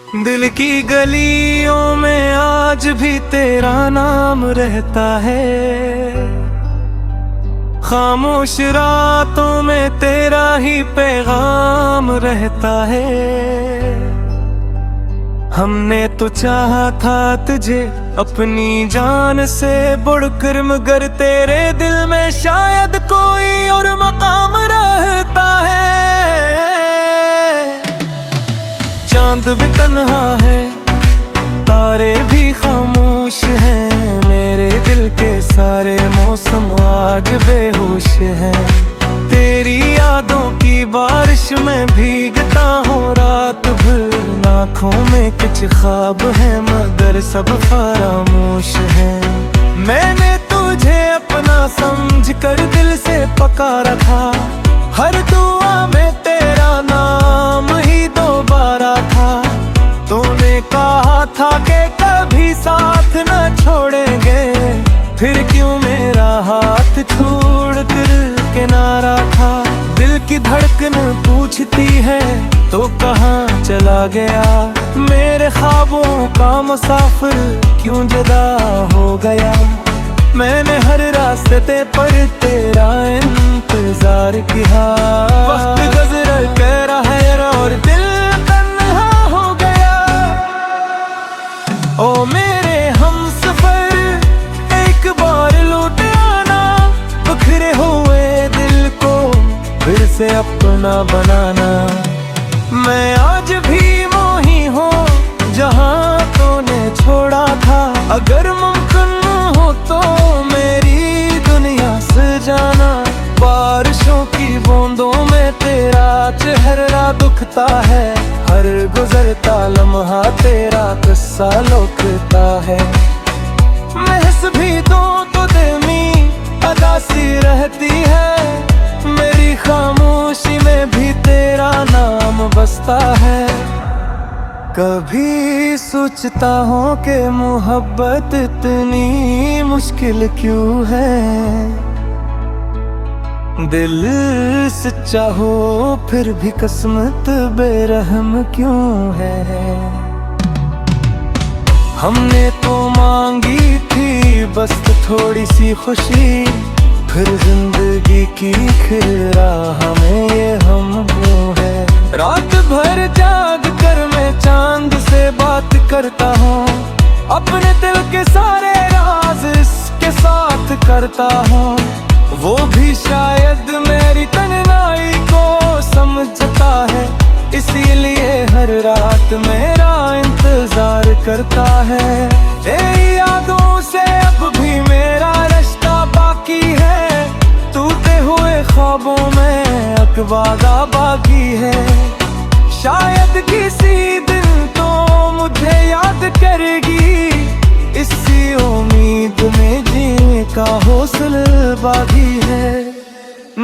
दिल की गलियों में आज भी तेरा नाम रहता है। खामोश रातों में तेरा ही पैगाम रहता है। हमने तो चाहा था तुझे अपनी जान से बढ़कर, मगर तेरे दिल में शायद कोई और मकाम रहता है। चांद भी तन्हा है, तारे भी खामोश हैं, मेरे दिल के सारे मौसम आज बेहोश हैं। तेरी यादों की बारिश में भीगता हूँ रात भर, आँखों में कुछ ख्वाब है मगर सब खामोश हैं। मैंने तुझे अपना समझ कर दिल से पुकारा था, हर दुआ में तेरा नाम ही दोबारा था। तूने कहा था कि कभी साथ न छोड़ेंगे, फिर क्यों मेरा हाथ छोड़ कर किनारा था। दिल की धड़कन पूछती है तो कहाँ चला गया, मेरे ख्वाबों का मुसाफिर क्यों जुदा हो गया। मैंने हर रास्ते पर तेरा इंतजार किया, वक्त गुजर कर है और दिल तन्हा हो गया। ओ मेरे हमसफर एक बार लौट आना, बिखरे हुए दिल को फिर से अपना बनाना। मैं आज भी मोही हूँ जहाँ तूने छोड़ा था, अगर मुमकिन हो तो मेरी दुनिया सजाना। बारिशों की बूंदों में तेरा चेहरा दुखता है, हर गुजरता लम्हा तेरा किस्सा लौटता है। महस भी दो तो दिल में अदासी रहती है, मेरी खामोशी में भी तेरा नाम बसता है। कभी सोचता हूँ कि मोहब्बत इतनी मुश्किल क्यों है, दिल सच्चा हो फिर भी किस्मत बेरहम क्यों है। हमने तो मांगी थी बस थोड़ी सी खुशी, फिर जिंदगी की खिरा हमें ये हम क्यों है। रात भर जाग कर मैं चांद से बात करता हूँ, अपने दिल के सारे राज इसके साथ करता हूँ। वो भी शायद मेरी तन्हाई को समझता है, इसीलिए हर रात मेरा इंतजार करता है। तेरी यादों से अब भी मेरा रिश्ता बाकी है, टूटे हुए ख्वाबों में अब वादा बाकी है। शायद किसी दिन तो मुझे याद करेगी, इसी उम्मीद में जीने का हौसला बाकी है।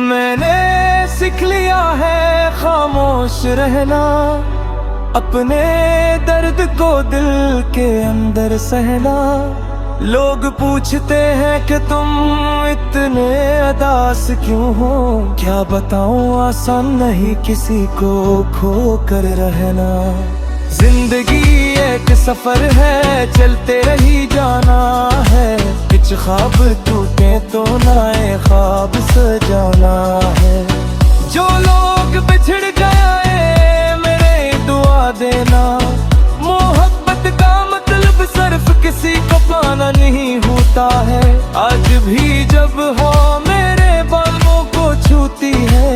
मैंने सीख लिया है खामोश रहना, अपने दर्द को दिल के अंदर सहना। लोग पूछते हैं कि तुम इतने उदास क्यों हो, क्या बताऊं आसान नहीं किसी को खो कर रहना। जिंदगी एक सफर है, चलते रही जाना है, कुछ ख्वाब टूटे तो नए ख्वाब सजाना है। जो लोग बिछड़ गए मेरे दुआ देना, मोहब्बत का मतलब सिर्फ किसी को पाना नहीं होता है। आज भी जब हो मेरे बालों को छूती है,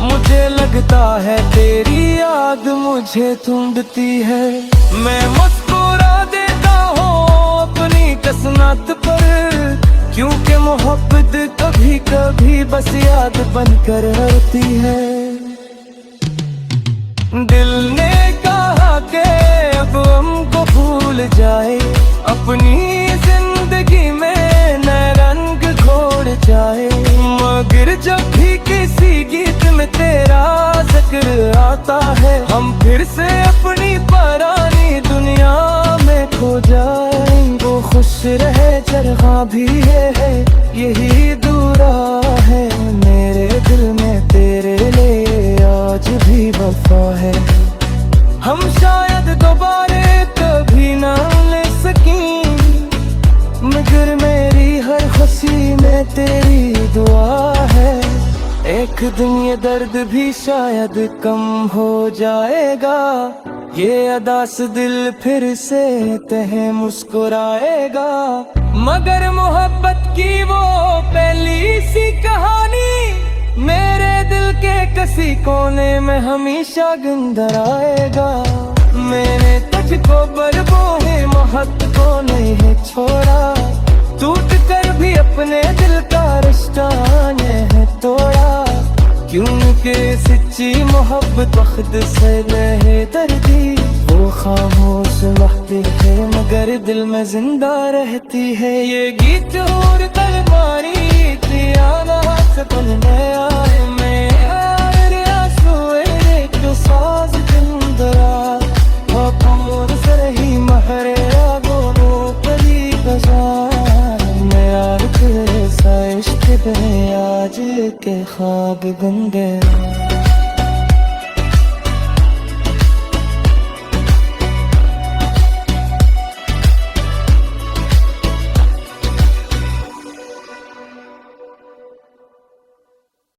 मुझे लगता है तेरी याद मुझे ढूंढती है। मैं मुस्कुरा देता हूँ अपनी कसमत पर, क्योंकि मोहब्बत कभी कभी बस याद बनकर रहती है। दिल ने कहा कि अब हमको भूल जाए, अपनी जिंदगी में नए रंग घोल जाए। मगर जब भी किसी गीत में तेरा जिक्र आता है, हम फिर से अपनी पुरानी दुनिया में खो जाए। वो खुश रहे जहाँ भी है यही दुआ है, मेरे दिल में तेरे लिए आज भी वफा है। हम शायद दोबारा तेरी दुआ है, एक दिन ये दर्द भी शायद कम हो जाएगा। ये अदास दिल फिर से तहे मुस्कुराएगा। मगर मोहब्बत की वो पहली सी कहानी मेरे दिल के किसी कोने में हमेशा गुनगुनाएगा। मैंने तुझको बरबोहे मोहब्बत को नहीं छोड़ा, टूट कर भी अपने दिल का रिश्ता है तोड़ा। क्योंकि सच्ची मोहब्बत वक्त से नहीं दर्दी, वो खामोश रहती है मगर दिल में जिंदा रहती है। ये गीत और तलवारी थी आना सपने आए में आए आंसू एक साज जिंदरा वापस से रही महरे आगोनो पली गजान मैं यार के साइश के आज के ख्वाब गंदे।